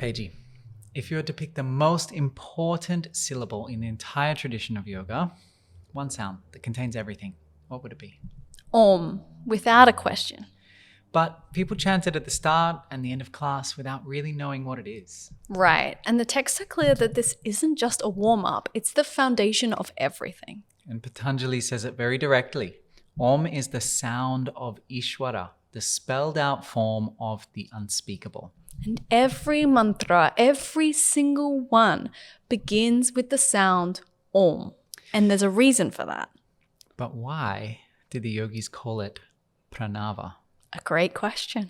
Paige, if you were to pick the most important syllable in the entire tradition of yoga, one sound that contains everything, what would it be? Om, without a question. But people chant it at the start and the end of class without really knowing what it is. Right. And the texts are clear that this isn't just a warm-up. It's the foundation of everything. And Patanjali says it very directly. Om is the sound of Īśvara, the spelled out form of the unspeakable. And every mantra, every single one, begins with the sound Om. And there's a reason for that. But why did the yogis call it pranava? A great question.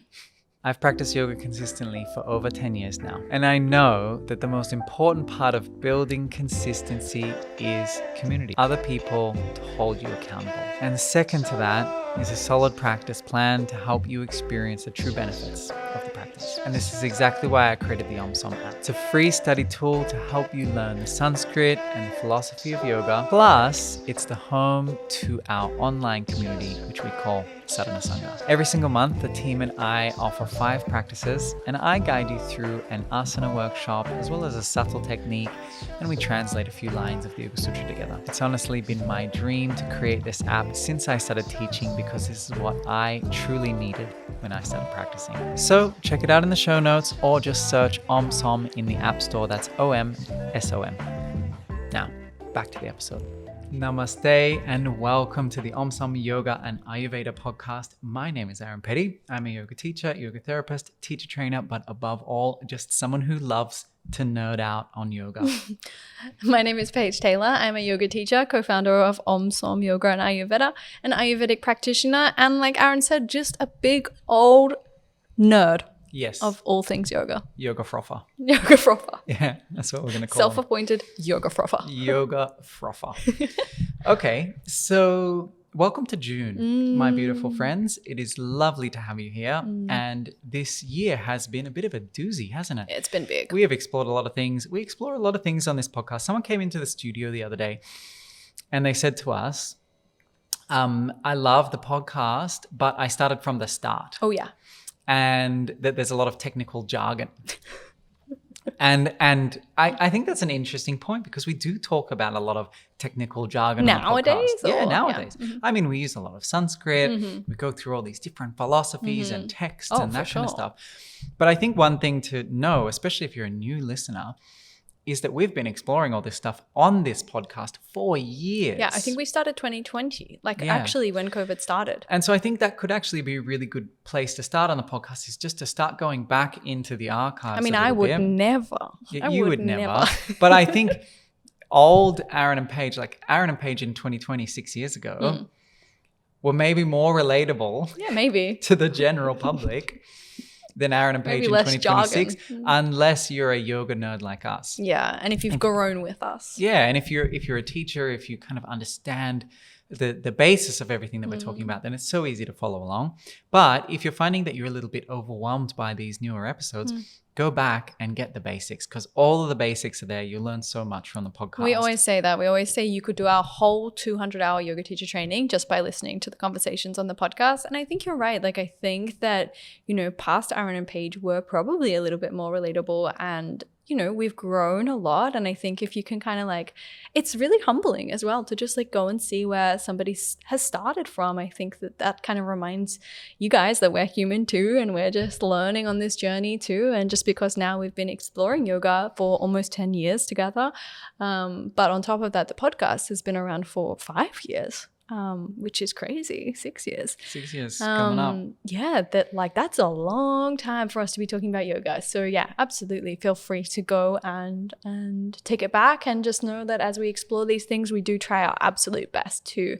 I've practiced yoga consistently for over 10 years now, and I know that the most important part of building consistency is community. Other people to hold you accountable. And second to that is a solid practice plan to help you experience the true benefits of the practice. And this is exactly why I created the OmSom App. It's a free study tool to help you learn the Sanskrit and the philosophy of yoga. Plus, it's the home to our online community, which we call Sadhana Sangha. Every single month, the team and I offer 5 practices, and I guide you through an Asana workshop as well as a subtle technique, and we translate a few lines of the Yoga Sūtra together. It's honestly been my dream to create this app since I started teaching, because this is what I truly needed when I started practicing. So check it out in the show notes or just search OmSom in the App Store. That's OmSom. Now, back to the episode. Namaste and welcome to the OmSom Yoga and Ayurveda podcast. My name is Aaron Petty. I'm a yoga teacher, yoga therapist, teacher trainer, but above all, just someone who loves to nerd out on yoga. My name is Paige Taylor. I'm a yoga teacher, co-founder of OmSom Yoga and Ayurveda, an Ayurvedic practitioner, and like Aaron said, just a big old nerd. Yes. Of all things yoga. Yoga frother. Yoga frother. Yeah, that's what we're going to call Self-appointed yoga frother. Yoga frother. Okay, so welcome to June, my beautiful friends. It is lovely to have you here. And this year has been a bit of a doozy, hasn't it? It's been big. We have explored a lot of things. We explore a lot of things on this podcast. Someone came into the studio the other day and they said to us, I love the podcast, but I started from the start. Oh, yeah. And that there's a lot of technical jargon. and I think that's an interesting point, because we do talk about a lot of technical jargon nowadays. On the podcast. Yeah, nowadays. Yeah. Mm-hmm. I mean, we use a lot of Sanskrit. We go through all these different philosophies and texts and that kind of stuff. But I think one thing to know, especially if you're a new listener, is that we've been exploring all this stuff on this podcast for years. Yeah, I think we started 2020, actually when COVID started. And so I think that could actually be a really good place to start on the podcast, is just to start going back into the archives. I mean, I would never. You would never. But I think old Aaron and Paige, like Aaron and Paige in 2020, 6 years ago, were maybe more relatable to the general public than Aaron and Paige in 2026, unless you're a yoga nerd like us. Yeah, and if you've grown with us. Yeah, and if you're a teacher, if you kind of understand the basis of everything that we're talking about, then it's so easy to follow along. But if you're finding that you're a little bit overwhelmed by these newer episodes, go back and get the basics, because all of the basics are there. You learn so much from the podcast. We always say that. We always say you could do our whole 200-hour yoga teacher training just by listening to the conversations on the podcast. And I think you're right. Like, I think that, past Aaron and Paige were probably a little bit more relatable, and we've grown a lot. And I think if you can kind of it's really humbling as well to just go and see where somebody has started from. I think that kind of reminds you guys that we're human too, and we're just learning on this journey too. And just because now we've been exploring yoga for almost 10 years together. But on top of that, the podcast has been around for 5 years. Which is crazy. 6 years. 6 years coming up. Yeah, that's a long time for us to be talking about yoga. So yeah, absolutely. Feel free to go and take it back, and just know that as we explore these things, we do try our absolute best to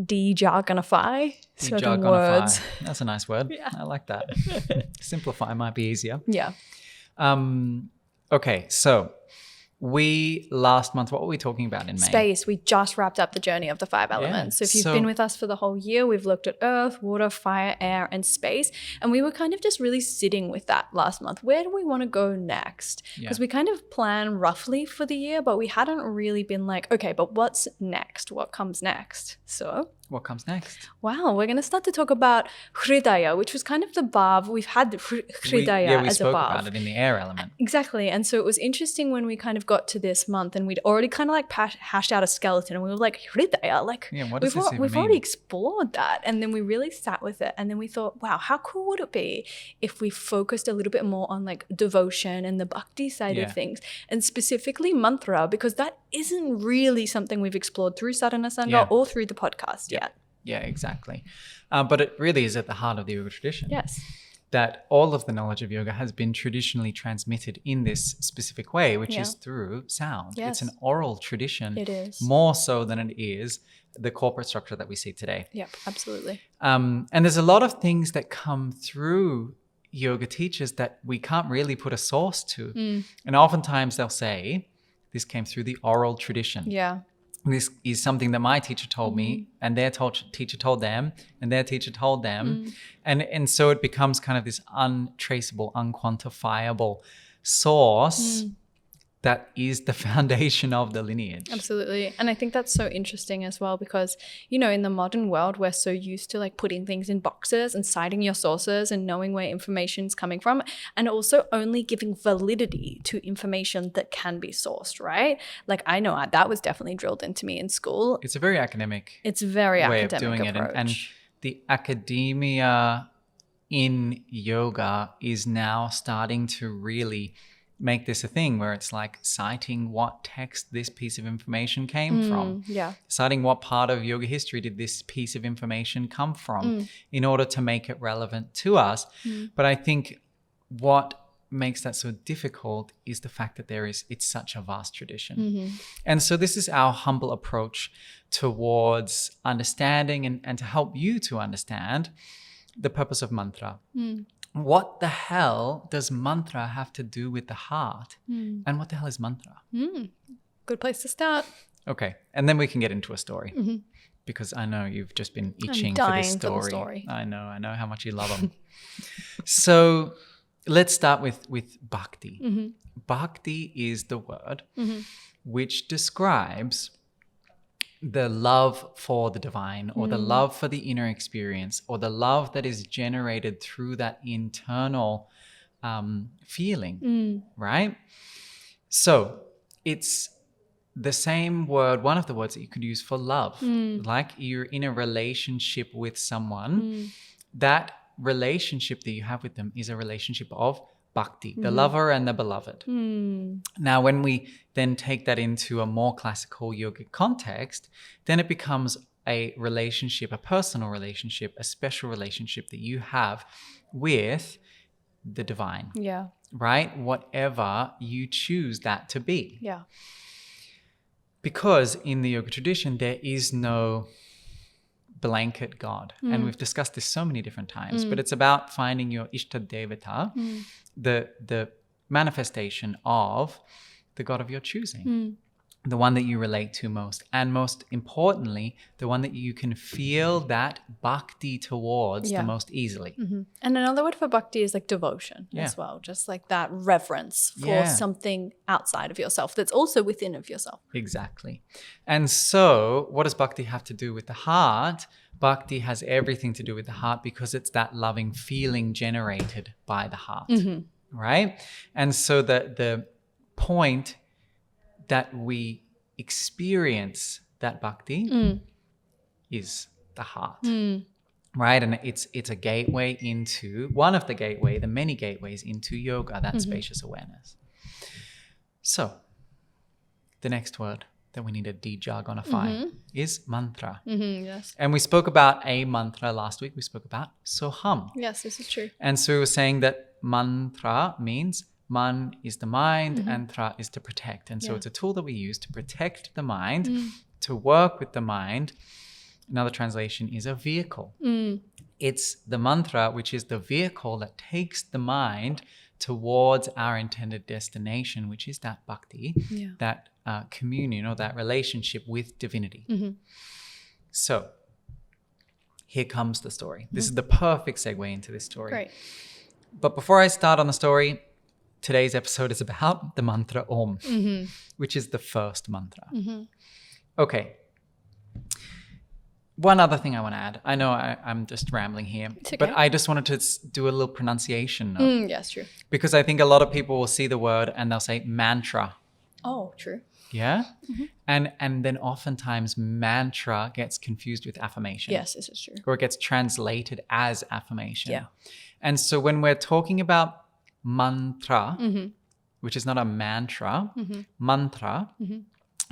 de-jargonify certain words. That's a nice word. Yeah. I like that. Simplify might be easier. Yeah. Okay, so last month, what were we talking about in May? Space. We just wrapped up the journey of the 5 elements. So if you've been with us for the whole year, we've looked at earth, water, fire, air, and space. And we were kind of just really sitting with that last month. Where do we want to go next? Because we kind of plan roughly for the year, but we hadn't really been okay, but what's next? What comes next? So what comes next? Wow, we're going to start to talk about hridaya, which was kind of the bhav. We've had the hridaya we as a spoke bhav. about it in the air element. Exactly. And so it was interesting when we kind of got to this month and we'd already kind of like hashed out a skeleton and we were like, hridaya, like What does this even we've mean? already explored that. And then we really sat with it. And then we thought, wow, how cool would it be if we focused a little bit more on like devotion and the bhakti side of things, and specifically mantra, because that isn't really something we've explored through Sadhana Sangha or through the podcast yet. Yeah, exactly. But it really is at the heart of the yoga tradition. Yes. That all of the knowledge of yoga has been traditionally transmitted in this specific way, which is through sound. Yes. It's an oral tradition. It is. More so than it is the corporate structure that we see today. Yep, absolutely. And there's a lot of things that come through yoga teachers that we can't really put a source to. And oftentimes they'll say, this came through the oral tradition. Yeah. This is something that my teacher told me, and their teacher told them, and their teacher told them. And so it becomes kind of this untraceable, unquantifiable source that is the foundation of the lineage. Absolutely. And I think that's so interesting as well because, you know, in the modern world, we're so used to like putting things in boxes and citing your sources and knowing where information's coming from, and also only giving validity to information that can be sourced, right? Like I know that was definitely drilled into me in school. It's a very academic It's very way academic of doing approach. it. And the academia in yoga is now starting to really make this a thing where it's like citing what text this piece of information came from. Yeah. Citing what part of yoga history did this piece of information come from in order to make it relevant to us. But I think what makes that so difficult is the fact that it's such a vast tradition. And so this is our humble approach towards understanding and to help you to understand the purpose of mantra. What the hell does mantra have to do with the heart? And what the hell is mantra? Good place to start. Okay. And then we can get into a story because I know you've just been itching for this story. I know how much you love them. So let's start with bhakti. Bhakti is the word which describes the love for the divine or the love for the inner experience or the love that is generated through that internal feeling, right? So it's the same word, one of the words that you could use for love. Like you're in a relationship with someone, that relationship that you have with them is a relationship of bhakti, the lover and the beloved. Now, when we then take that into a more classical yogic context, then it becomes a relationship, a personal relationship, a special relationship that you have with the divine. Yeah. Right? Whatever you choose that to be. Yeah. Because in the yoga tradition, there is no blanket God. And we've discussed this so many different times, but it's about finding your Ishta Devata, the manifestation of the God of your choosing, the one that you relate to most. And most importantly, the one that you can feel that bhakti towards the most easily. And another word for bhakti is like devotion as well. Just like that reverence for something outside of yourself that's also within of yourself. Exactly. And so what does bhakti have to do with the heart? Bhakti has everything to do with the heart because it's that loving feeling generated by the heart, right? And so the point that we experience that bhakti is the heart, right? And it's a gateway into, the many gateways into yoga, that spacious awareness. So the next word that we need to de-jargonify is mantra. Yes. And we spoke about a mantra last week. We spoke about soham. Yes, this is true. And so we were saying that mantra means man is the mind and tra is to protect. And so it's a tool that we use to protect the mind, to work with the mind. Another translation is a vehicle. It's the mantra, which is the vehicle that takes the mind towards our intended destination, which is that bhakti, that communion or that relationship with divinity. So here comes the story. This is the perfect segue into this story. Great. But before I start on the story, today's episode is about the mantra Om, which is the first mantra. Okay. one other thing I want to add. I know I'm just rambling here, It's okay. but I just wanted to do a little pronunciation note. Yes, true. Because I think a lot of people will see the word and they'll say mantra. Oh, true. Yeah? And then oftentimes mantra gets confused with affirmation. Yes, this is true. Or it gets translated as affirmation. Yeah. And so when we're talking about mantra, which is not a mantra, mantra,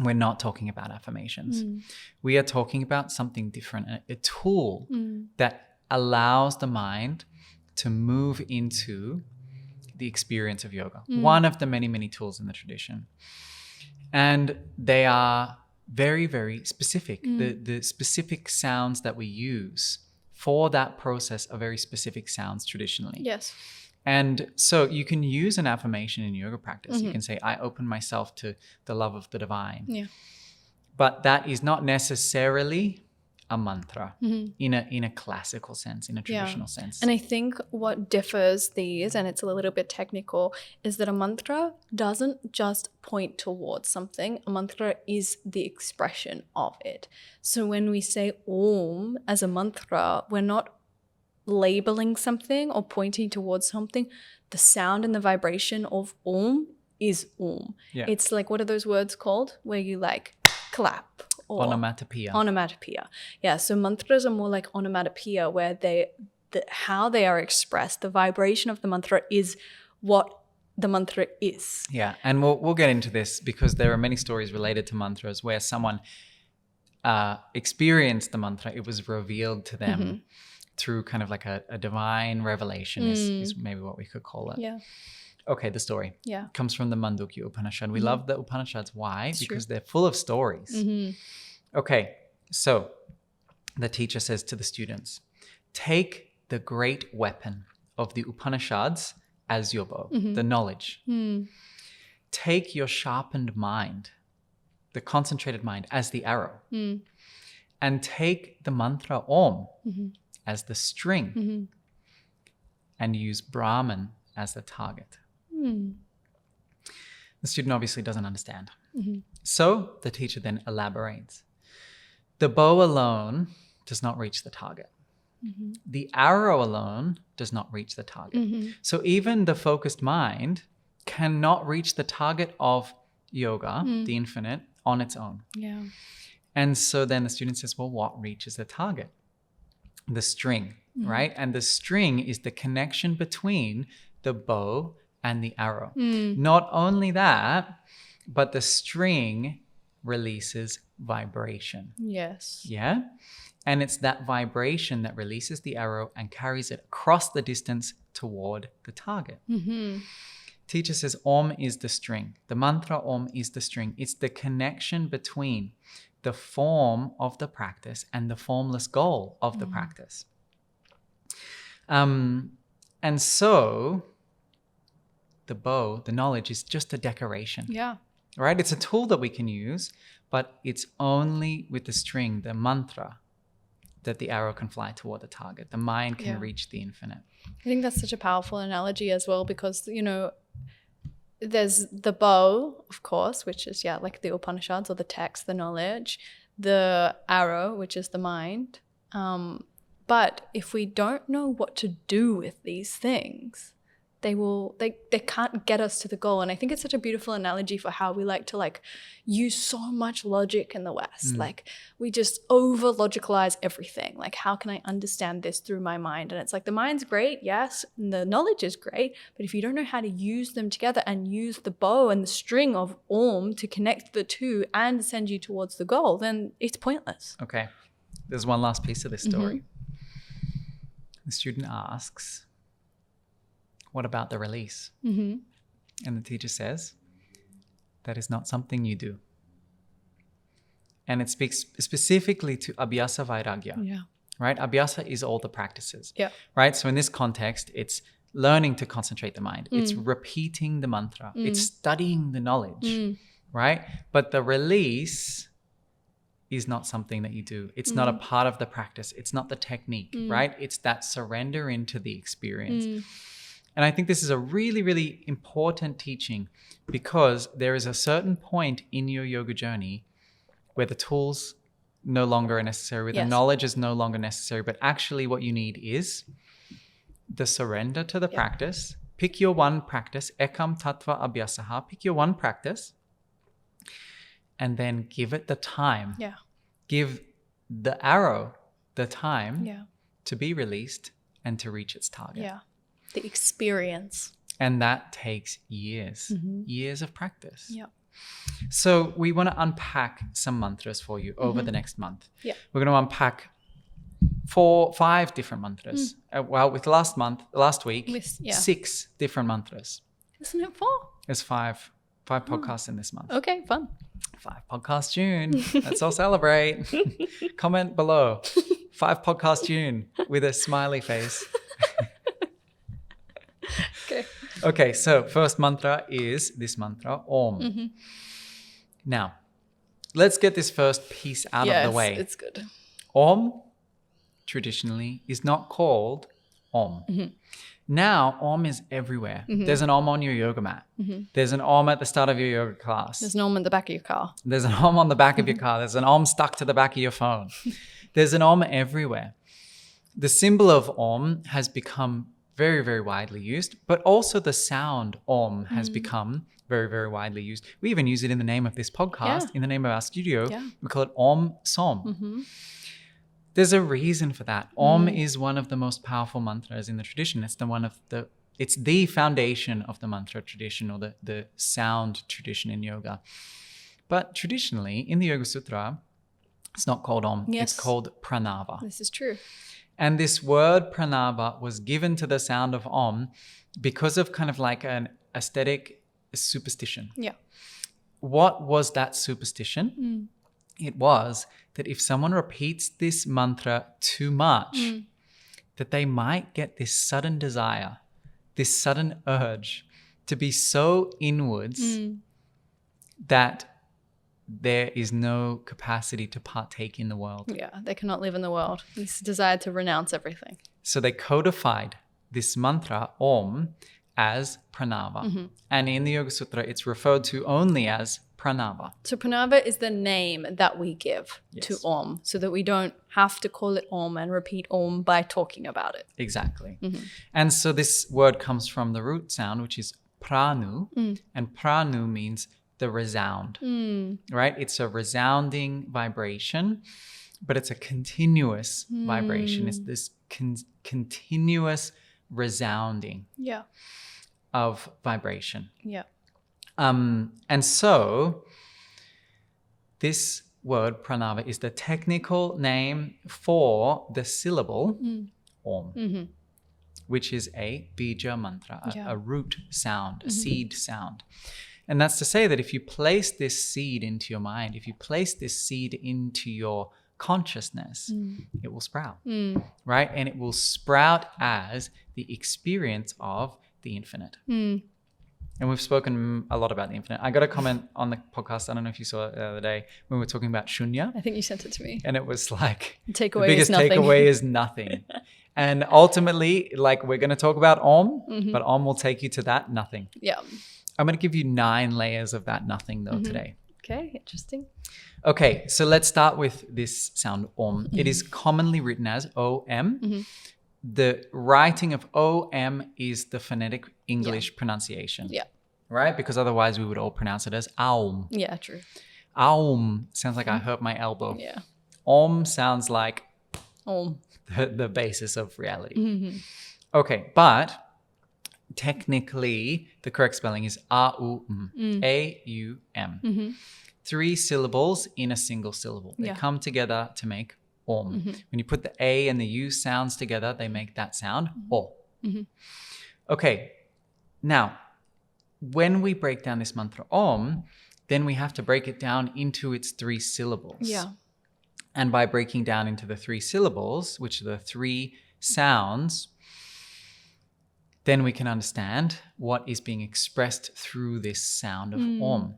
we're not talking about affirmations. We are talking about something different, a tool that allows the mind to move into the experience of yoga. One of the many, many tools in the tradition. And they are very, very specific. The specific sounds that we use for that process are very specific sounds traditionally. Yes. And so you can use an affirmation in yoga practice. You can say, I open myself to the love of the divine. Yeah. But that is not necessarily a mantra in a classical sense, in a traditional sense. And I think what differs these, and it's a little bit technical, is that a mantra doesn't just point towards something. A mantra is the expression of it. So when we say Om as a mantra, we're not labeling something or pointing towards something. The sound and the vibration of Om is Om. Yeah. It's like, what are those words called? Where you like clap. Or onomatopoeia. Yeah, so mantras are more like onomatopoeia, where how they are expressed, the vibration of the mantra is what the mantra is. Yeah, and we'll get into this because there are many stories related to mantras where someone experienced the mantra. It was revealed to them through kind of like a divine revelation is maybe what we could call it. Yeah. Okay, the story. Yeah. Comes from the Mandukya Upanishad. We love the Upanishads. Why? It's because true. they're full of stories. Okay, so the teacher says to the students, take the great weapon of the Upanishads as your bow, the knowledge. Take your sharpened mind, the concentrated mind, as the arrow. And take the mantra Om as the string and use Brahman as the target. The student obviously doesn't understand. So the teacher then elaborates. The bow alone does not reach the target. The arrow alone does not reach the target. So even the focused mind cannot reach the target of yoga, the infinite, on its own. Yeah. And so then the student says, well, what reaches the target? The string, right? And the string is the connection between the bow and the arrow. Not only that, but the string releases vibration. Yes. Yeah? And it's that vibration that releases the arrow and carries it across the distance toward the target. Teacher says Om is the string. The mantra Om is the string. It's the connection between the form of the practice and the formless goal of the practice. And so the bow, the knowledge, is just a decoration. Yeah. Right? It's a tool that we can use, but it's only with the string, the mantra, that the arrow can fly toward the target. The mind can reach the infinite. I think that's such a powerful analogy as well, because, you know, there's the bow, of course, which is, like the Upanishads or the text, the knowledge, the arrow, which is the mind. But if we don't know what to do with these things, they can't get us to the goal. And I think it's such a beautiful analogy for how we like to use so much logic in the West. We just over logicalize everything. How can I understand this through my mind? And it's the mind's great, yes, and the knowledge is great, but if you don't know how to use them together and use the bow and the string of Om to connect the two and send you towards the goal, then it's pointless. Okay. There's one last piece of this story. The student asks, what about the release? And the teacher says, that is not something you do. And it speaks specifically to abhyasa vairagya. Yeah. Right? Abhyasa is all the practices. Yeah. Right? So in this context, it's learning to concentrate the mind. It's repeating the mantra. It's studying the knowledge. Right? But the release is not something that you do. It's not a part of the practice. It's not the technique. Right? It's that surrender into the experience. And I think this is a really, really important teaching, because there is a certain point in your yoga journey where the tools no longer necessary, where the knowledge is no longer necessary, but actually what you need is the surrender to the practice. Pick your one practice, ekam tattva abhyasaha, pick your one practice, and then give it the time. Yeah. Give the arrow the time to be released and to reach its target. Yeah. The experience. And that takes years, years of practice. Yeah. So we want to unpack some mantras for you over the next month. Yeah. We're going to unpack 5 different mantras. Well, with last week, 6 different mantras. Isn't it 4? There's 5 podcasts in this month. Okay, fun. 5 podcasts June. Let's all celebrate. Comment below. 5 podcasts June with a smiley face. Okay, so first mantra is this mantra, Om. Now, let's get this first piece out of the way. Yes, it's good. Om, traditionally, is not called Om. Now, Om is everywhere. There's an Om on your yoga mat. There's an Om at the start of your yoga class. There's an Om in the back of your car. There's an Om on the back of your car. There's an Om stuck to the back of your phone. There's an Om everywhere. The symbol of Om has become very, very widely used, but also the sound Om has become very, very widely used. We even use it in the name of this podcast, in the name of our studio. Yeah. We call it OmSom. There's a reason for that. Om is one of the most powerful mantras in the tradition. It's the foundation of the mantra tradition, or the sound tradition in yoga. But traditionally, in the Yoga Sūtra, it's not called Om. Yes. It's called pranava. This is true. And this word pranava was given to the sound of Om because of kind of like an aesthetic superstition. Yeah. What was that superstition? It was that if someone repeats this mantra too much, that they might get this sudden desire, this sudden urge to be so inwards that there is no capacity to partake in the world. Yeah, they cannot live in the world. This desire to renounce everything. So they codified this mantra, Om, as pranava. And in the Yoga Sūtra, it's referred to only as pranava. So pranava is the name that we give to Om, so that we don't have to call it Om and repeat Om by talking about it. Exactly. And so this word comes from the root sound, which is pranu. And pranu means the resound, right? It's a resounding vibration, but it's a continuous vibration. It's this continuous resounding of vibration. Yeah. And so this word pranava is the technical name for the syllable Om, which is a bija mantra, a root sound, a seed sound. And that's to say that if you place this seed into your mind, if you place this seed into your consciousness, it will sprout, right? And it will sprout as the experience of the infinite. And we've spoken a lot about the infinite. I got a comment on the podcast, I don't know if you saw it the other day, when we were talking about shunya. I think you sent it to me. And it was like, the biggest takeaway is nothing. And ultimately, like, we're going to talk about Om, but Om will take you to that nothing. Yeah. I'm going to give you 9 layers of that nothing though today. Okay, interesting. Okay, so let's start with this sound Om. It is commonly written as O-M. The writing of O-M is the phonetic English pronunciation. Yeah. Right? Because otherwise we would all pronounce it as Aum. Yeah, true. Aum sounds like I hurt my elbow. Yeah. Om sounds like Om. The basis of reality. Okay, but technically, the correct spelling is A-U-M. A-U-M. 3 syllables in a single syllable. They come together to make Om. When you put the A and the U sounds together, they make that sound, O. Okay, now, when we break down this mantra Om, then we have to break it down into its 3 syllables. Yeah. And by breaking down into the 3 syllables, which are the 3 sounds, then we can understand what is being expressed through this sound of Om.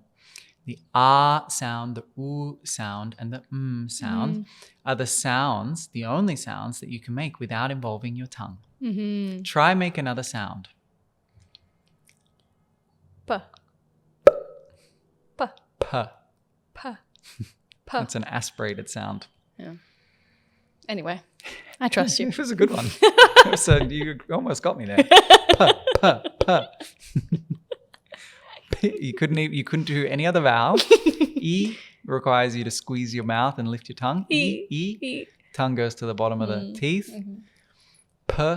The A sound, the U sound, and the sound are the sounds, the only sounds that you can make without involving your tongue. Try make another sound. P. P. P. P. P. That's an aspirated sound. Yeah. Anyway, I trust you. It was a good one. So you almost got me there. You couldn't do any other vowel. E requires you to squeeze your mouth and lift your tongue. E. Tongue goes to the bottom of the teeth. P,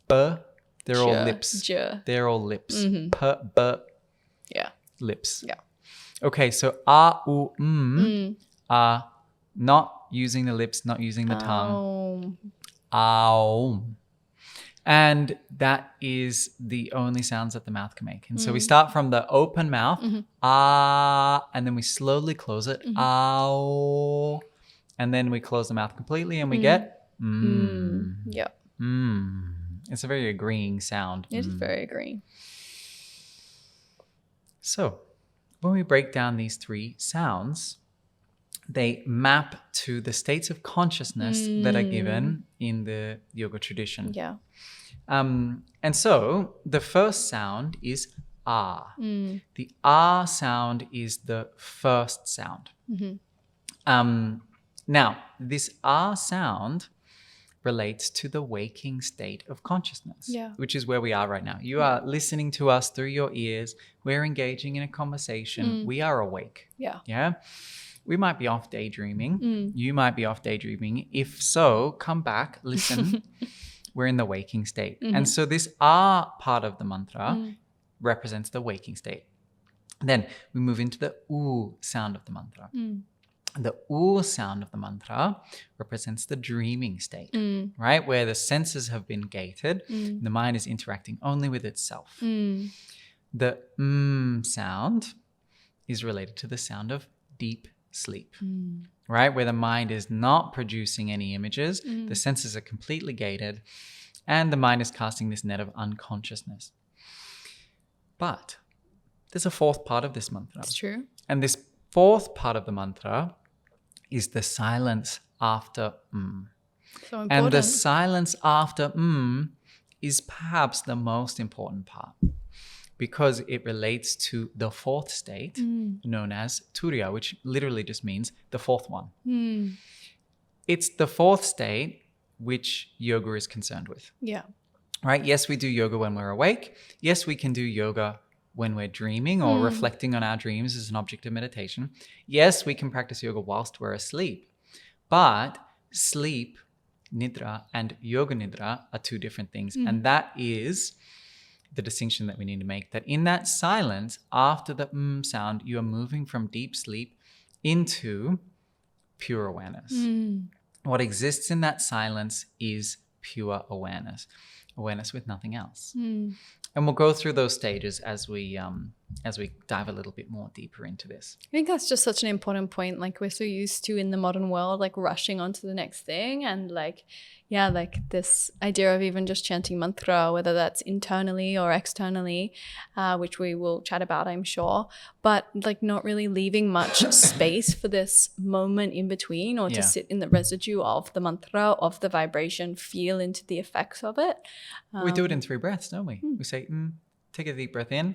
B. They're all lips. They're all lips. P, B. Yeah. Lips. Yeah. Okay, so A, U, M are not using the lips, not using the tongue. Ow. And that is the only sounds that the mouth can make. And so we start from the open mouth, ah, and then we slowly close it, ow. And then we close the mouth completely and we get Yeah. It's a very agreeing sound. It is very agreeing. So when we break down these three sounds, they map to the states of consciousness that are given in the yoga tradition. Yeah. And so the first sound is ah. The ah sound is the first sound. Now, this ah sound relates to the waking state of consciousness, which is where we are right now. You are listening to us through your ears. We're engaging in a conversation. We are awake. Yeah. We might be off daydreaming. You might be off daydreaming. If so, come back, listen. We're in the waking state. And so this ah part of the mantra represents the waking state. Then we move into the oo sound of the mantra. The oo sound of the mantra represents the dreaming state, right? Where the senses have been gated. The mind is interacting only with itself. The sound is related to the sound of deep sleep, right? Where the mind is not producing any images. The senses are completely gated and the mind is casting this net of unconsciousness. But there's a fourth part of this mantra. That's true. And this fourth part of the mantra is the silence after So important. And the silence after is perhaps the most important part because it relates to the fourth state known as turīya, which literally just means the fourth one. It's the fourth state which yoga is concerned with. Yeah. Right? Yes, we do yoga when we're awake. Yes, we can do yoga when we're dreaming or reflecting on our dreams as an object of meditation. Yes, we can practice yoga whilst we're asleep. But sleep, nidra, and yoga nidra are two different things. And that is the distinction that we need to make. That in that silence, after the sound, you are moving from deep sleep into pure awareness. What exists in that silence is pure awareness. Awareness with nothing else. And we'll go through those stages as we dive a little bit more deeper into this. I think that's just such an important point. Like we're so used to in the modern world, like rushing on to the next thing. And like this idea of even just chanting mantra, whether that's internally or externally, which we will chat about, I'm sure, but like not really leaving much space for this moment in between or to sit in the residue of the mantra, of the vibration, feel into the effects of it. We do it in 3 breaths, don't we? We say, take a deep breath in.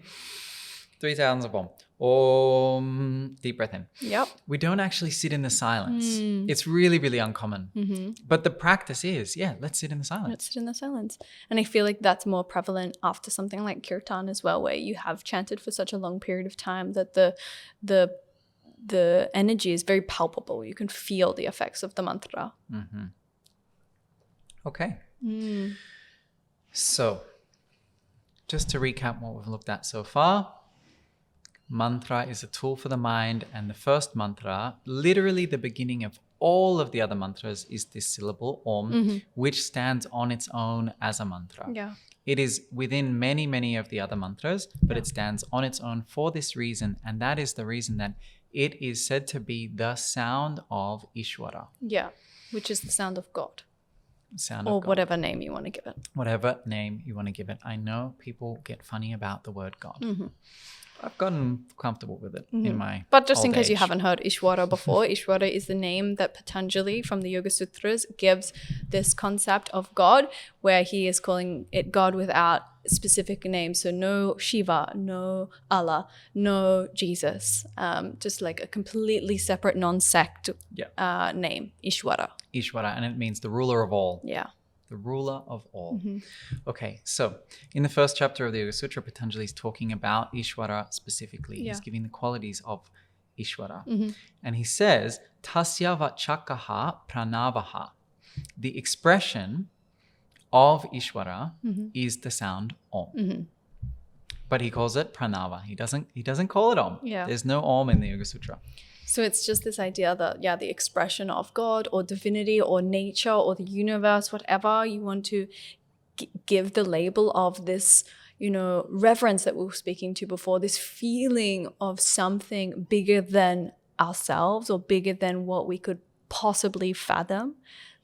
3 sounds of Om. Om. Deep breath in. Yep. We don't actually sit in the silence. It's really, really uncommon. But the practice is, let's sit in the silence. Let's sit in the silence. And I feel like that's more prevalent after something like kirtan as well, where you have chanted for such a long period of time that the energy is very palpable. You can feel the effects of the mantra. Okay. So, just to recap what we've looked at so far, mantra is a tool for the mind, and the first mantra, literally the beginning of all of the other mantras, is this syllable Om, which stands on its own as a mantra. Yeah. It is within many, many of the other mantras, but it stands on its own for this reason, and that is the reason that it is said to be the sound of Īśvara. Yeah, which is the sound of God. Sound or of God. whatever name you want to give it. Whatever name you want to give it. I know people get funny about the word God. I've gotten comfortable with it in my But just in old case you age. haven't heard Īśvara before, Īśvara is the name that Patañjali from the Yoga Sutras gives this concept of God, where he is calling it God without specific names. So no Shiva, no Allah, no Jesus. Just like a completely separate non-sect name, Īśvara. Īśvara, and it means the ruler of all. Yeah. The ruler of all. Okay, so in the first chapter of the Yoga Sūtra, Patanjali is talking about Īśvara specifically. He's giving the qualities of Īśvara. And he says, Tasya vachakaha pranavaha. The expression of Īśvara is the sound Om. But he calls it pranava. He doesn't call it Om. Yeah. There's no Om in the Yoga Sūtra. So it's just this idea that, the expression of God or divinity or nature or the universe, whatever you want to give the label of this, reverence that we were speaking to before, this feeling of something bigger than ourselves or bigger than what we could possibly fathom.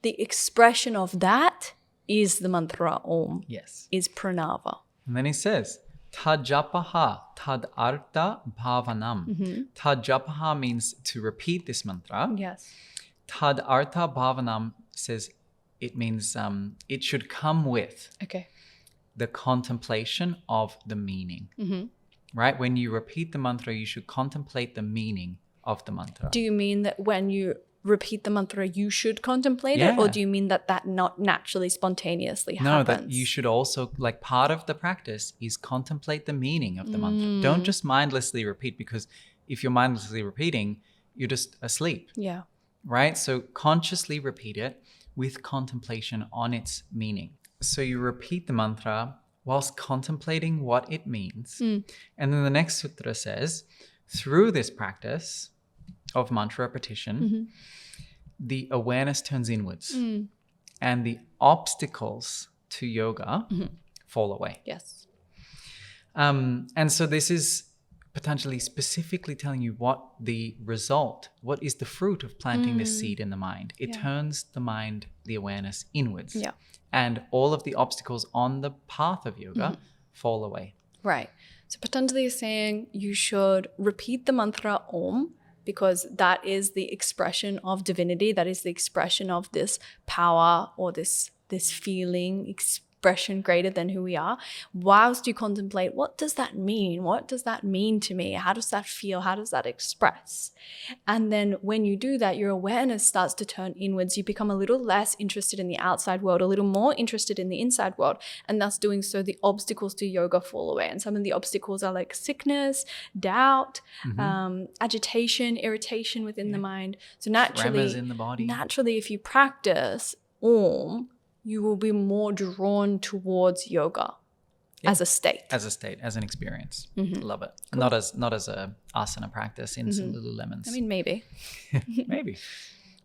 The expression of that is the mantra Om. Yes. Is pranava. And then he says, Tajapaha tad artha bhavanam. Tajapaha means to repeat this mantra. Yes. Tad artha bhavanam says it means it should come with the contemplation of the meaning. Right? When you repeat the mantra, you should contemplate the meaning of the mantra. Do you mean that when you repeat the mantra, you should contemplate it? Or do you mean that not naturally, spontaneously happens? No, that you should also, like, part of the practice is contemplate the meaning of the mantra. Don't just mindlessly repeat, because if you're mindlessly repeating, you're just asleep. Yeah. Right? So consciously repeat it with contemplation on its meaning. So you repeat the mantra whilst contemplating what it means. And then the next sutra says, through this practice of mantra repetition, the awareness turns inwards and the obstacles to yoga fall away. Yes. And so this is Patanjali specifically telling you what is the fruit of planting this seed in the mind. It turns the mind, the awareness inwards. Yeah. And all of the obstacles on the path of yoga fall away. Right. So Patanjali is saying you should repeat the mantra Om, because that is the expression of divinity. That is the expression of this power or this feeling, expression greater than who we are. Whilst you contemplate, what does that mean? What does that mean to me? How does that feel? How does that express? And then when you do that, your awareness starts to turn inwards. You become a little less interested in the outside world, a little more interested in the inside world. And thus doing so, the obstacles to yoga fall away. And some of the obstacles are like sickness, doubt, agitation, irritation within the mind. So Tremors in the body. Naturally, if you practice Om, you will be more drawn towards yoga as a state. As an experience. Love it. Cool. Not as a asana practice in some Lululemons. I mean, maybe.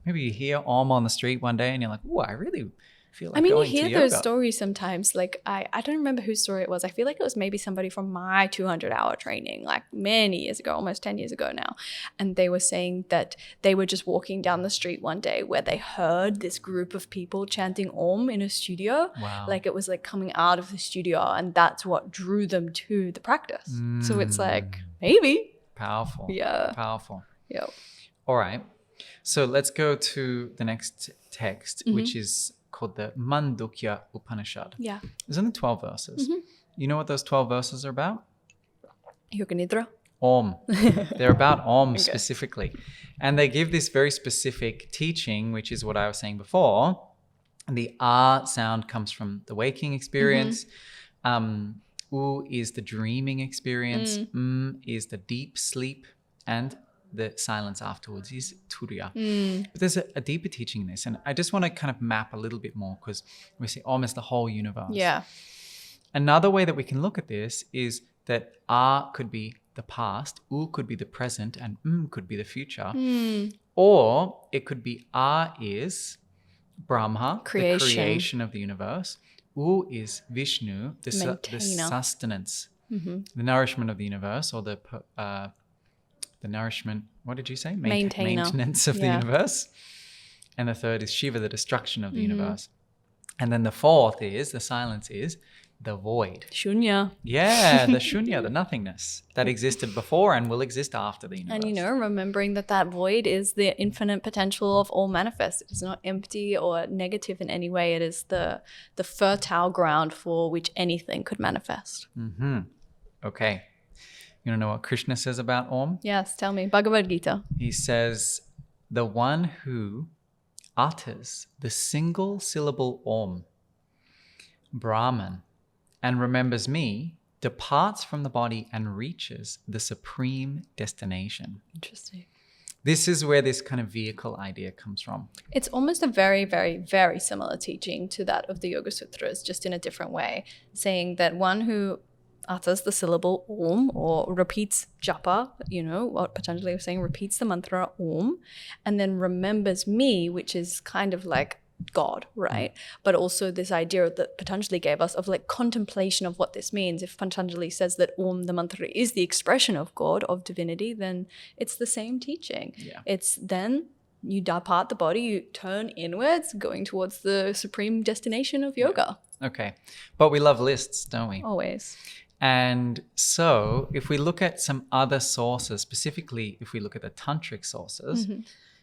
Maybe you hear Om on the street one day and you're like, "Ooh, I really feel like going to yoga." You hear those stories sometimes. Like, I don't remember whose story it was. I feel like it was maybe somebody from my 200-hour training, like many years ago, almost 10 years ago now. And they were saying that they were just walking down the street one day where they heard this group of people chanting Om in a studio. Wow. Like it was like coming out of the studio, and that's what drew them to the practice. So it's like, maybe. Powerful. Yeah. Powerful. Yep. All right. So let's go to the next text, which is called the Mandukya Upanishad. Yeah. There's only 12 verses. You know what those 12 verses are about? Yoga Nidra. Om. They're about Om specifically. And they give this very specific teaching, which is what I was saying before. The A sound comes from the waking experience. U is the dreaming experience. Is the deep sleep. And the silence afterwards is turīya. But there's a deeper teaching in this. And I just want to kind of map a little bit more, because we say Om is the whole universe. Yeah. Another way that we can look at this is that A could be the past, U could be the present, and could be the future. Or it could be A is Brahma, the creation of the universe. U is Vishnu, the sustenance, the nourishment of the universe, or the nourishment, what did you say? Maintenance of the universe. And the third is Shiva, the destruction of the universe. And then the fourth is, the silence is the void. Shunya. Yeah, the shunya, the nothingness that existed before and will exist after the universe. And, remembering that void is the infinite potential of all manifest. It is not empty or negative in any way. It is the fertile ground for which anything could manifest. Mm-hmm. Okay. You want to know what Krishna says about Om? Yes, tell me. Bhagavad Gita. He says, the one who utters the single syllable Om, Brahman, and remembers me, departs from the body and reaches the supreme destination. Interesting. This is where this kind of vehicle idea comes from. It's almost a very, very, very similar teaching to that of the Yoga Sutras, just in a different way, saying that one who utters the syllable Om or repeats japa, what Patanjali was saying, repeats the mantra Om, and then remembers me, which is kind of like God, right? But also this idea that Patanjali gave us of like contemplation of what this means. If Patanjali says that Om, the mantra, is the expression of God, of divinity, then it's the same teaching. Yeah. It's then you depart the body, you turn inwards, going towards the supreme destination of yoga. Okay. But we love lists, don't we? Always. And so if we look at some other sources, specifically if we look at the tantric sources,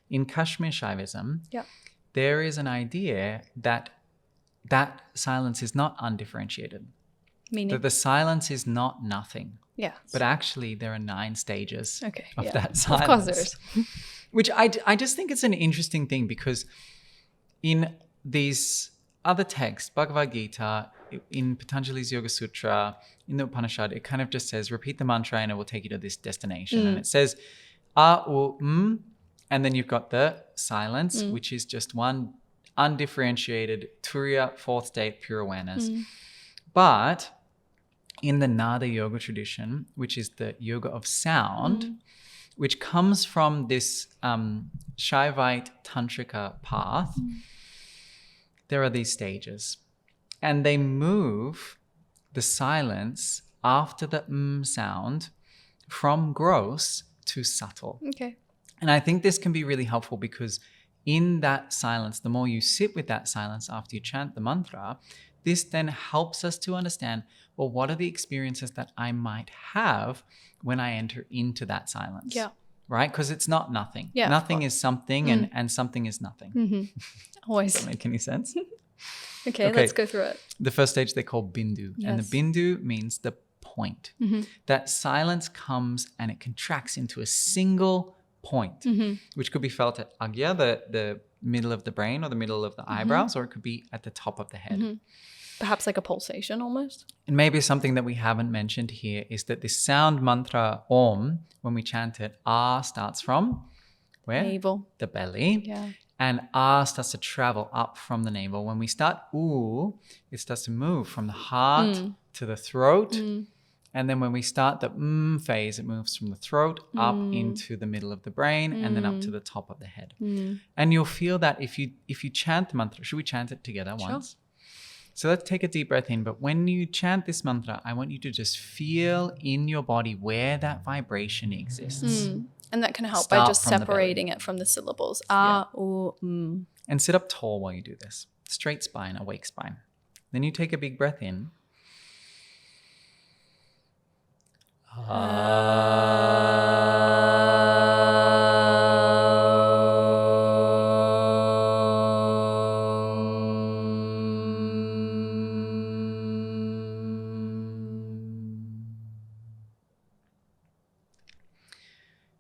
in Kashmir Shaivism, there is an idea that silence is not undifferentiated. Meaning? That the silence is not nothing. Yeah. But actually there are 9 stages of yeah. that silence. Of course there is. Which I just think it's an interesting thing, because in these other texts, Bhagavad Gita, in Patanjali's Yoga Sūtra, in the Upanishad, it kind of just says, repeat the mantra and it will take you to this destination. And it says, and then you've got the silence, which is just one undifferentiated turīya, 4th state, pure awareness. But in the Nāda yoga tradition, which is the yoga of sound, which comes from this Śaivite tantrika path, there are these stages. And they move the silence after the sound from gross to subtle. Okay. And I think this can be really helpful, because in that silence, the more you sit with that silence after you chant the mantra, this then helps us to understand, well, what are the experiences that I might have when I enter into that silence? Yeah. Right? Because it's not nothing. Yeah, nothing is something and something is nothing. Always. Does that make any sense? Okay, let's go through it. The first stage they call bindu. Yes. And the bindu means the point. That silence comes and it contracts into a single point, which could be felt at agya, the middle of the brain or the middle of the eyebrows, or it could be at the top of the head. Perhaps like a pulsation almost. And maybe something that we haven't mentioned here is that this sound mantra Om, when we chant it, starts from where? Navel. The belly. Yeah. And starts to travel up from the navel. When we start it starts to move from the heart to the throat. And then when we start the phase, it moves from the throat up into the middle of the brain and then up to the top of the head. And you'll feel that if you chant the mantra. Should we chant it together once? So let's take a deep breath in. But when you chant this mantra, I want you to just feel in your body where that vibration exists. And that can help Start by just from the separating it from the syllables. And sit up tall while you do this. Straight spine, awake spine. Then you take a big breath in.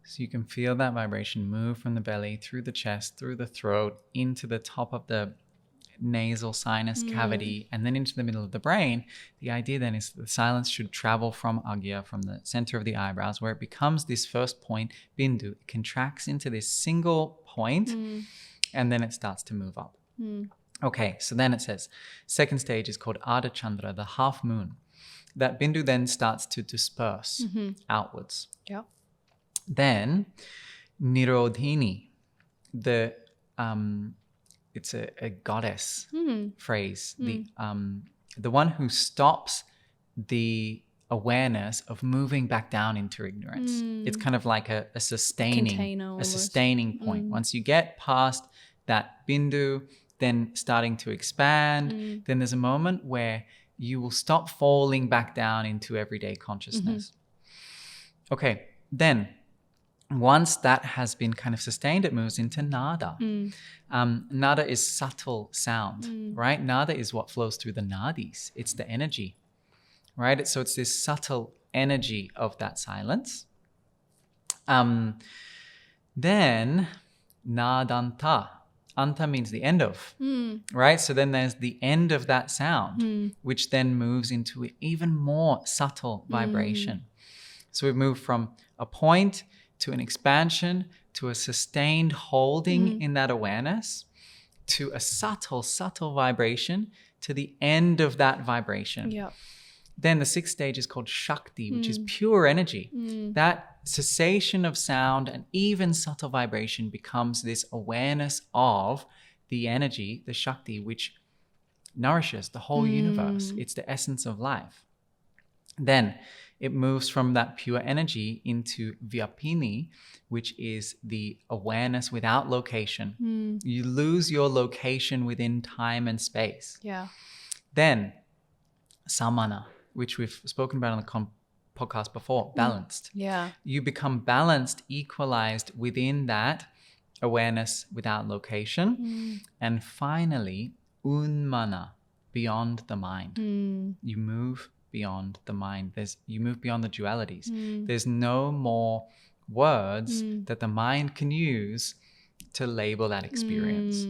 So you can feel that vibration move from the belly, through the chest, through the throat, into the top of the nasal sinus cavity, and then into the middle of the brain. The idea then is that the silence should travel from agya, from the center of the eyebrows, where it becomes this first point, bindu. It contracts into this single point, and then it starts to move up. Okay, so then it says, second stage is called Ardha Chandra, the half moon. That bindu then starts to disperse outwards. Yeah. Then Nirodhini, it's a goddess phrase, the one who stops the awareness of moving back down into ignorance. It's kind of like a sustaining point. Once you get past that bindu, then starting to expand, then there's a moment where you will stop falling back down into everyday consciousness. Okay, then once that has been kind of sustained, it moves into Nāda. Nāda is subtle sound, right? Nāda is what flows through the nadis. It's the energy, right? So it's this subtle energy of that silence. Then Nādanta. Anta means the end of, right? So then there's the end of that sound, which then moves into even more subtle vibration. So we've moved from a point to an expansion to a sustained holding in that awareness to a subtle, subtle vibration to the end of that vibration. Yeah. Then the sixth stage is called Shakti, which is pure energy. That cessation of sound and even subtle vibration becomes this awareness of the energy, the Shakti, which nourishes the whole universe. It's the essence of life. Then it moves from that pure energy into Vyapini, which is the awareness without location. You lose your location within time and space. Yeah. Then Samana, which we've spoken about on the podcast before, balanced. Yeah. You become balanced, equalized within that awareness without location. And finally, Unmana, beyond the mind. You move beyond the mind. You move beyond the dualities. There's no more words that the mind can use to label that experience.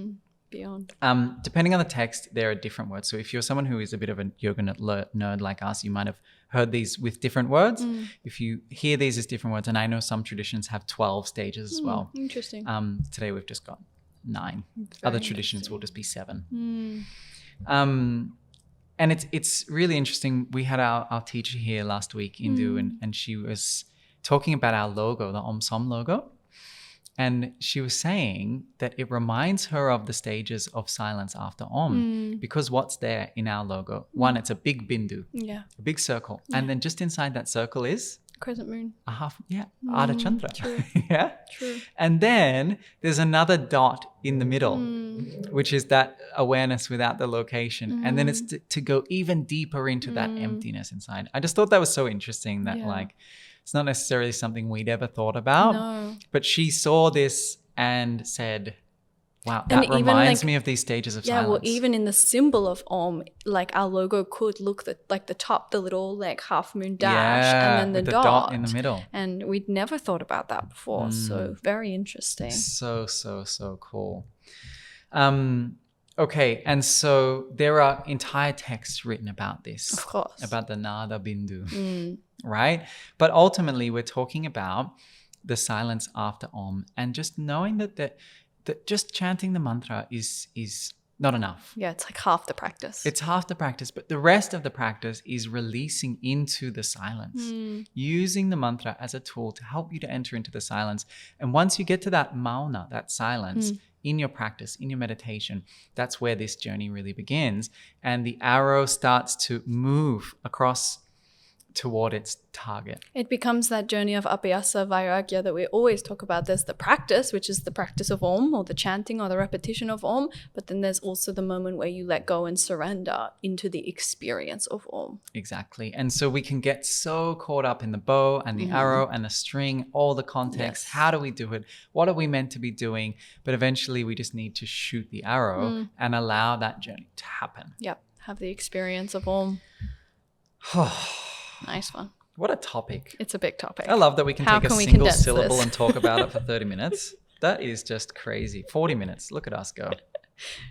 Beyond. Depending on the text, there are different words. So if you're someone who is a bit of a yoga nerd like us, you might have heard these with different words. If you hear these as different words, and I know some traditions have 12 stages as well. Interesting. Today we've just got 9. Very Other traditions will just be 7. And it's really interesting. We had our teacher here last week, Indu, and she was talking about our logo, the OmSom logo. And she was saying that it reminds her of the stages of silence after Om, because what's there in our logo? One, it's a big bindu, a big circle. And then just inside that circle is? Crescent moon. A half, Ardha Chandra. True. True. And then there's another dot in the middle, which is that awareness without the location. And then it's to go even deeper into that emptiness inside. I just thought that was so interesting that it's not necessarily something we'd ever thought about, but she saw this and said, wow, that reminds me of these stages of silence. Yeah, well, even in the symbol of Om, like our logo could look like the top, the little like half moon dash, and then the dot in the middle. And we'd never thought about that before. So very interesting. So cool. Okay, and so there are entire texts written about this. Of course. About the Nāda bindu, right? But ultimately, we're talking about the silence after Om, and just knowing that just chanting the mantra is not enough. Yeah, it's like half the practice. It's half the practice, but the rest of the practice is releasing into the silence, using the mantra as a tool to help you to enter into the silence. And once you get to that mauna, that silence, in your practice, in your meditation, that's where this journey really begins. And the arrow starts to move across toward its target. It becomes that journey of abhyasa vairagya that we always talk about. There's the practice, which is the practice of Om, or the chanting or the repetition of Om, but then there's also the moment where you let go and surrender into the experience of Om. Exactly. And so we can get so caught up in the bow and the arrow and the string, all the context. How do we do it? What are we meant to be doing? But eventually we just need to shoot the arrow and allow that journey to happen. Yep. Have the experience of Om. Nice one. What a topic. It's a big topic. I love that we can take a single syllable and talk about it for 30 minutes. That is just crazy. 40 minutes. Look at us go.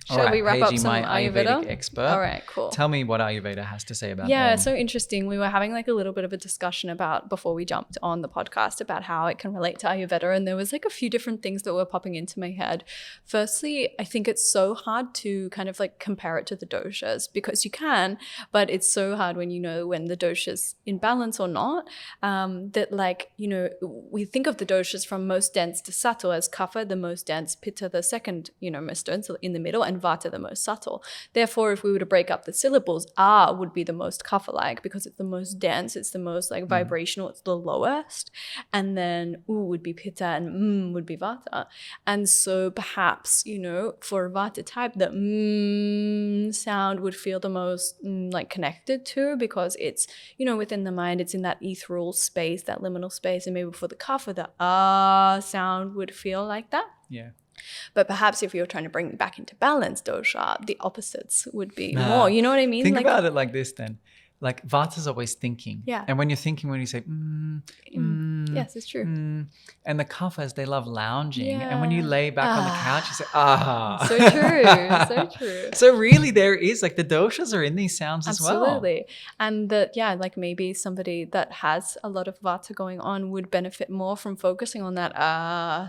Shall we wrap Paige, up some my Ayurveda? expert. All right, cool. Tell me what Ayurveda has to say about Yeah, Om. so interesting. We were having like a little bit of a discussion about, before we jumped on the podcast, about how it can relate to Ayurveda. And there was like a few different things that were popping into my head. Firstly, I think it's so hard to kind of like compare it to the doshas, because you can, but it's so hard when you know when the dosha's in balance or not. That like, you know, we think of the doshas from most dense to subtle as kapha, the most dense, pitta, the second, you know, most dense in the middle and vata the most subtle. Therefore, if we were to break up the syllables, a would be the most kapha-like because it's the most dense, it's the most like vibrational, it's the lowest. And then u would be pitta and would be vata. And so perhaps, you know, for vata type, the sound would feel the most like connected to, because it's, you know, within the mind, it's in that ethereal space, that liminal space. And maybe for the kapha, the sound would feel like that. Yeah. But perhaps if you're trying to bring it back into balance dosha, the opposites would be more. You know what I mean? Think about it like this then. Like vata's always thinking. Yeah. And when you're thinking, when you say, yes, it's true. And the kaphas, they love lounging. Yeah. And when you lay back on the couch, you say, ah. So true. So true. So really there is like the doshas are in these sounds as well. Absolutely. And that, yeah, like maybe somebody that has a lot of vata going on would benefit more from focusing on that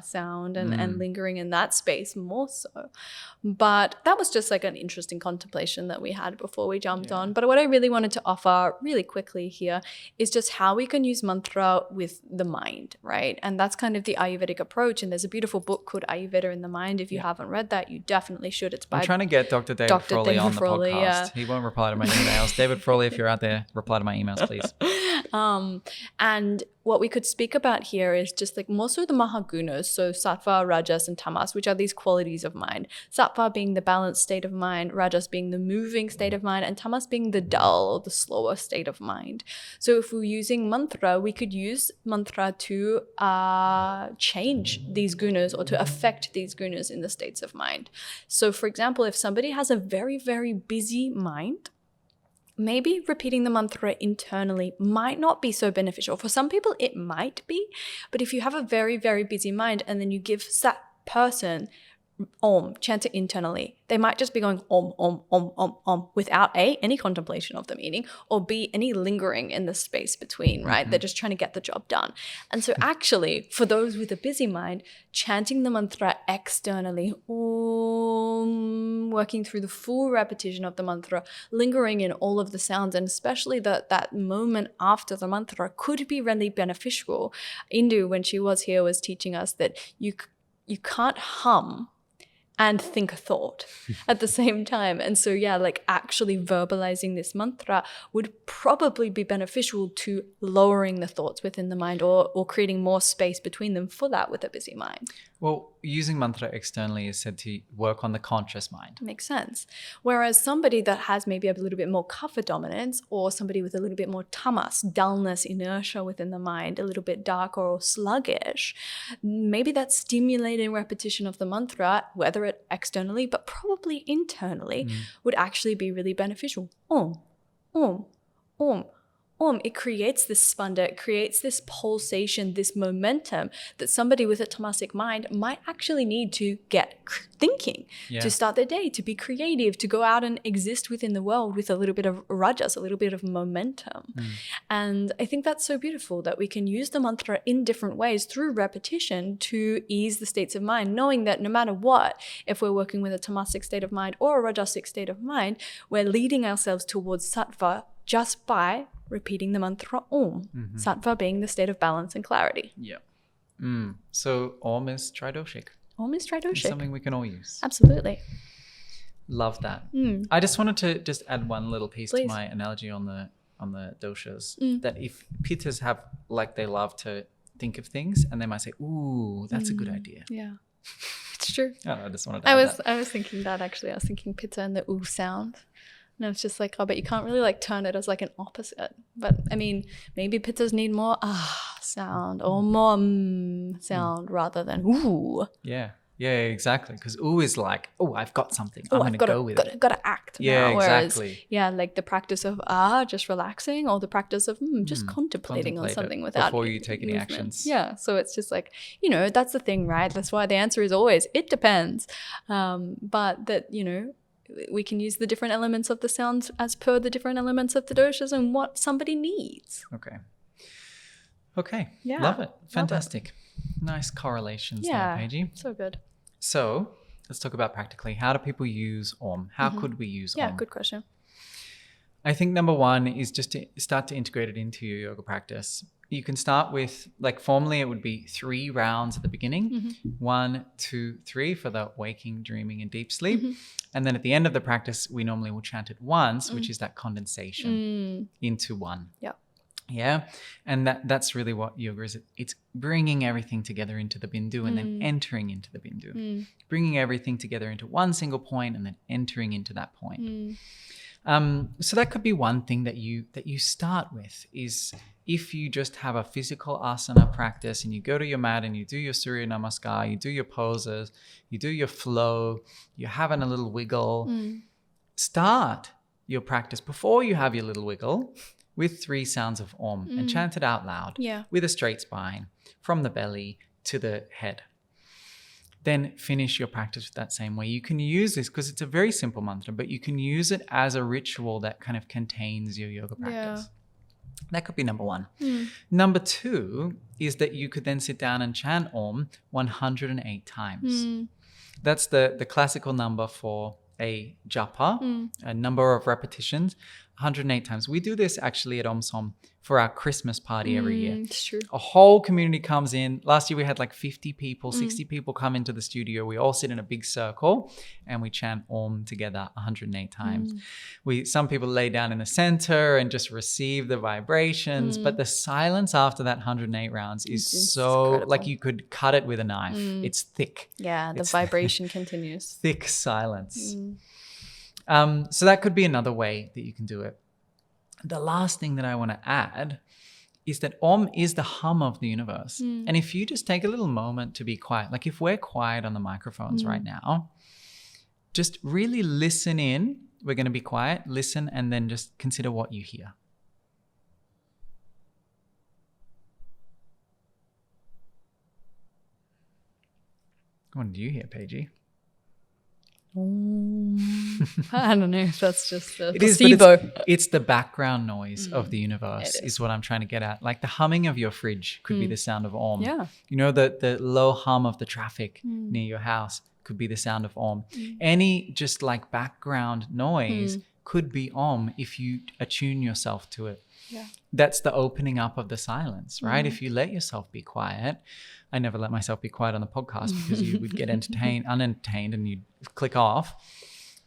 sound and lingering in that space more so. But that was just like an interesting contemplation that we had before we jumped on. But what I really wanted to offer really quickly here is just how we can use mantra with the mind, right? And that's kind of the Ayurvedic approach. And there's a beautiful book called Ayurveda in the Mind. If you haven't read that, you definitely should. It's by I'm trying to get Dr. David Frawley on the podcast. He won't reply to my emails. David Frawley, if you're out there, reply to my emails, please. And what we could speak about here is just like more so the mahagunas, so sattva, rajas, and tamas, which are these qualities of mind. Sattva being the balanced state of mind, rajas being the moving state of mind, and tamas being the dull, the slower state of mind. So if we're using mantra, we could use mantra to change these gunas or to affect these gunas in the states of mind. So for example, if somebody has a very, very busy mind, maybe repeating the mantra internally might not be so beneficial. For some people, it might be. But if you have a very, very busy mind and then you give that person Om, chant it internally, they might just be going Om, Om, Om, Om, Om, without A, any contemplation of the meaning, or B, any lingering in the space between, right? They're just trying to get the job done. And so actually, for those with a busy mind, chanting the mantra externally, Om, working through the full repetition of the mantra, lingering in all of the sounds, and especially that moment after the mantra could be really beneficial. Indu, when she was here, was teaching us that you can't hum and think a thought at the same time. And so, yeah, like actually verbalizing this mantra would probably be beneficial to lowering the thoughts within the mind or creating more space between them for that with a busy mind. Well, using mantra externally is said to work on the conscious mind. Makes sense. Whereas somebody that has maybe a little bit more kapha dominance, or somebody with a little bit more tamas, dullness, inertia within the mind, a little bit darker or sluggish, maybe that stimulating repetition of the mantra, whether it externally, but probably internally, would actually be really beneficial. Om, Om, Om. It creates this spanda, it creates this pulsation, this momentum that somebody with a tamasic mind might actually need to get thinking, to start their day, to be creative, to go out and exist within the world with a little bit of rajas, a little bit of momentum. And I think that's so beautiful that we can use the mantra in different ways through repetition to ease the states of mind, knowing that no matter what, if we're working with a tamasic state of mind or a rajasic state of mind, we're leading ourselves towards sattva just by repeating the mantra Om, sattva being the state of balance and clarity. Yeah. So Om is tridoshic. Om is tridoshic. It's something we can all use. Absolutely. Love that. I just wanted to just add one little piece to my analogy on the doshas, that if pittas have, like, they love to think of things and they might say, ooh, that's a good idea. Yeah. It's true. I just wanted to add that. I was thinking that actually. I was thinking pitta and the oo sound. And it's just like, oh, but you can't really like turn it as like an opposite. But I mean, maybe pittas need more sound or more sound rather than ooh. Yeah, exactly. Because ooh is like, oh, I've got something. I'm going to go with it. Got to act now. Yeah, Whereas, exactly. yeah, like the practice of just relaxing, or the practice of just contemplating on something without before you take any movement. actions. Yeah, so it's just like, that's the thing, right? That's why the answer is always, it depends. But that, we can use the different elements of the sounds as per the different elements of the doshas and what somebody needs. Okay. Yeah. Love it. Fantastic. Nice correlations there, Paige. So good. So let's talk about practically. How do people use Om? How could we use Om? Yeah, good question. I think number one is just to start to integrate it into your yoga practice. you can start with, like formally it would be 3 rounds at the beginning. 1, 2, 3 for the waking, dreaming, and deep sleep. And then at the end of the practice, we normally will chant it once, which is that condensation into one. Yeah. And that's really what yoga is. It's bringing everything together into the bindu and then entering into the bindu. Bringing everything together into one single point and then entering into that point. So that could be one thing that you start with, is if you just have a physical asana practice and you go to your mat and you do your Surya Namaskar, you do your poses, you do your flow, you're having a little wiggle, start your practice before you have your little wiggle with 3 sounds of Om and chant it out loud with a straight spine from the belly to the head. Then finish your practice that same way. You can use this because it's a very simple mantra, but you can use it as a ritual that kind of contains your yoga practice. That could be number 1. Number 2 is that you could then sit down and chant Om 108 times. That's the classical number for a japa, a number of repetitions, 108 times. We do this actually at OmSom for our Christmas party every year. It's true. A whole community comes in. Last year we had like 50 people, 60 people come into the studio. We all sit in a big circle and we chant Om together 108 times. Some people lay down in the center and just receive the vibrations, but the silence after that 108 rounds is so incredible. Like you could cut it with a knife. It's thick. Yeah, the vibration continues. Thick silence. So that could be another way that you can do it. The last thing that I want to add is that Om is the hum of the universe. And if you just take a little moment to be quiet, like if we're quiet on the microphones right now, just really listen in. We're going to be quiet, listen, and then just consider what you hear. What did you hear, Paige? I don't know if that's just the placebo. It's the background noise of the universe is what I'm trying to get at. Like the humming of your fridge could be the sound of Om. Yeah. You know, the low hum of the traffic near your house could be the sound of Om. Any just like background noise could be Om if you attune yourself to it. Yeah. That's the opening up of the silence, right? If you let yourself be quiet. I never let myself be quiet on the podcast because you would get unentertained and you'd click off.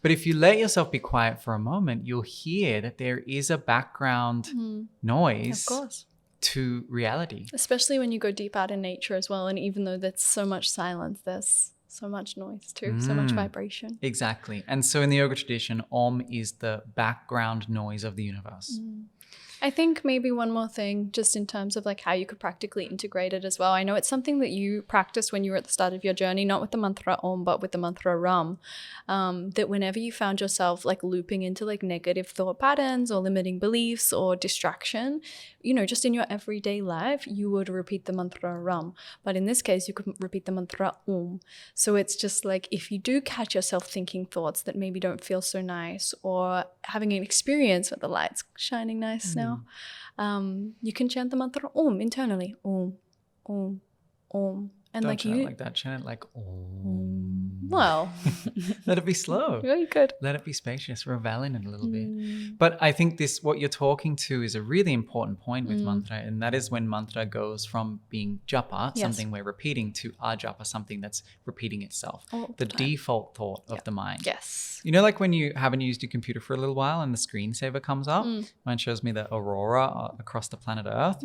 But if you let yourself be quiet for a moment, you'll hear that there is a background noise to reality. Especially when you go deep out in nature as well. And even though there's so much silence, there's so much noise too, so much vibration. Exactly. And so in the yoga tradition, Om is the background noise of the universe. I think maybe one more thing just in terms of like how you could practically integrate it as well. I know it's something that you practiced when you were at the start of your journey, not with the mantra Om, but with the mantra Ram, that whenever you found yourself like looping into like negative thought patterns or limiting beliefs or distraction, you know, just in your everyday life, you would repeat the mantra Ram. But in this case, you could repeat the mantra Om. So it's just like if you do catch yourself thinking thoughts that maybe don't feel so nice or having an experience with the lights shining nice now, you can chant the mantra Om internally. Om, Om, Om. And Don't like chant it like that. Chant it like Om. Well. Let it be slow. Yeah, you could. Let it be spacious. Revel in it a little bit. But I think what you're talking to is a really important point with mantra. And that is when mantra goes from being japa, something we're repeating, to ajapa, something that's repeating itself. The default thought of the mind. Yes. You know, like when you haven't used your computer for a little while and the screensaver comes up, mine shows me the aurora across the planet Earth.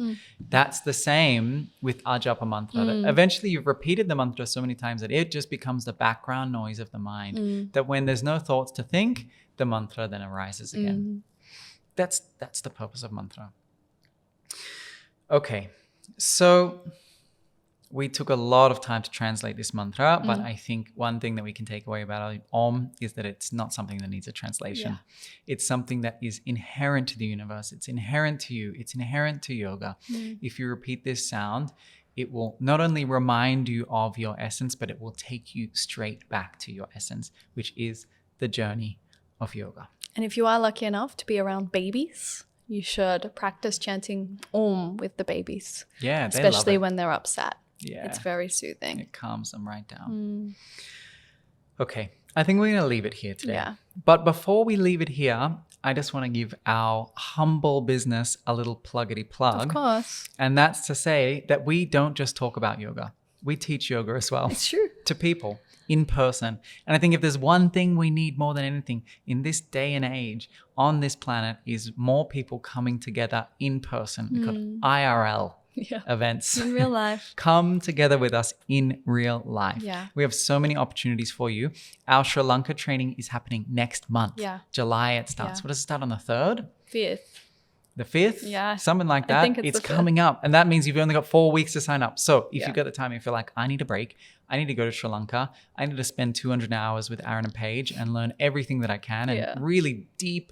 That's the same with ajapa mantra. That eventually you've repeated the mantra so many times that it just becomes the background noise of the mind. That when there's no thoughts to think, the mantra then arises again. That's the purpose of mantra. Okay, so we took a lot of time to translate this mantra, but I think one thing that we can take away about Om is that it's not something that needs a translation. It's something that is inherent to the universe. It's inherent to you. It's inherent to yoga. If you repeat this sound, it will not only remind you of your essence, but it will take you straight back to your essence, which is the journey of yoga. And if you are lucky enough to be around babies, you should practice chanting Om with the babies. Yeah, they especially love it. when they're upset. Yeah. It's very soothing. It calms them right down. Okay, I think we're going to leave it here today. Yeah. But before we leave it here, I just want to give our humble business a little pluggity plug. Of course. And that's to say that we don't just talk about yoga. We teach yoga as well. It's true. To people in person. And I think if there's one thing we need more than anything in this day and age on this planet is more people coming together in person. We call it IRL events. In real life. Come together with us in real life. Yeah. We have so many opportunities for you. Our Sri Lanka training is happening next month. Yeah. July it starts. Yeah. What does it start on the 3rd? 5th. The 5th? Yeah. Something like that. I think it's the 5th. coming up. And that means you've only got 4 weeks to sign up. So if Yeah. you've got the time, if you're like, I need a break, I need to go to Sri Lanka, I need to spend 200 hours with Aaron and Paige and learn everything that I can and really deep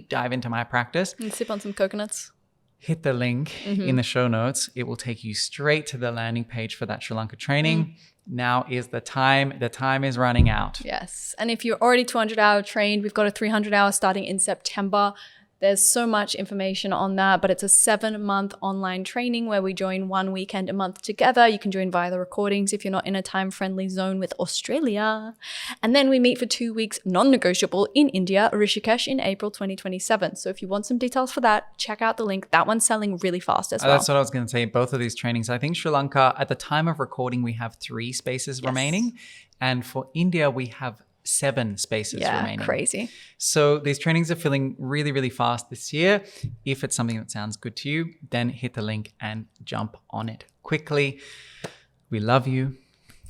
dive into my practice. And sip on some coconuts. Hit the link in the show notes. It will take you straight to the landing page for that Sri Lanka training. Now is the time. The time is running out. Yes. And if you're already 200-hour trained, we've got a 300-hour starting in September. There's so much information on that, but it's a 7-month online training where we join 1 weekend a month together. You can join via the recordings if you're not in a time-friendly zone with Australia. And then we meet for 2 weeks, non-negotiable, in India, Rishikesh in April 2027. So if you want some details for that, check out the link. That one's selling really fast as well. That's what I was going to say. Both of these trainings, I think Sri Lanka, at the time of recording, we have 3 spaces remaining. And for India, we have 7 spaces remaining. Crazy. So these trainings are filling really fast this year. If it's something that sounds good to you, then hit the link and jump on it quickly. We love you.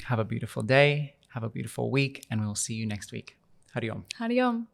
Have a beautiful day. Have a beautiful week. And we will see you next week. Hari Om. Hari Om.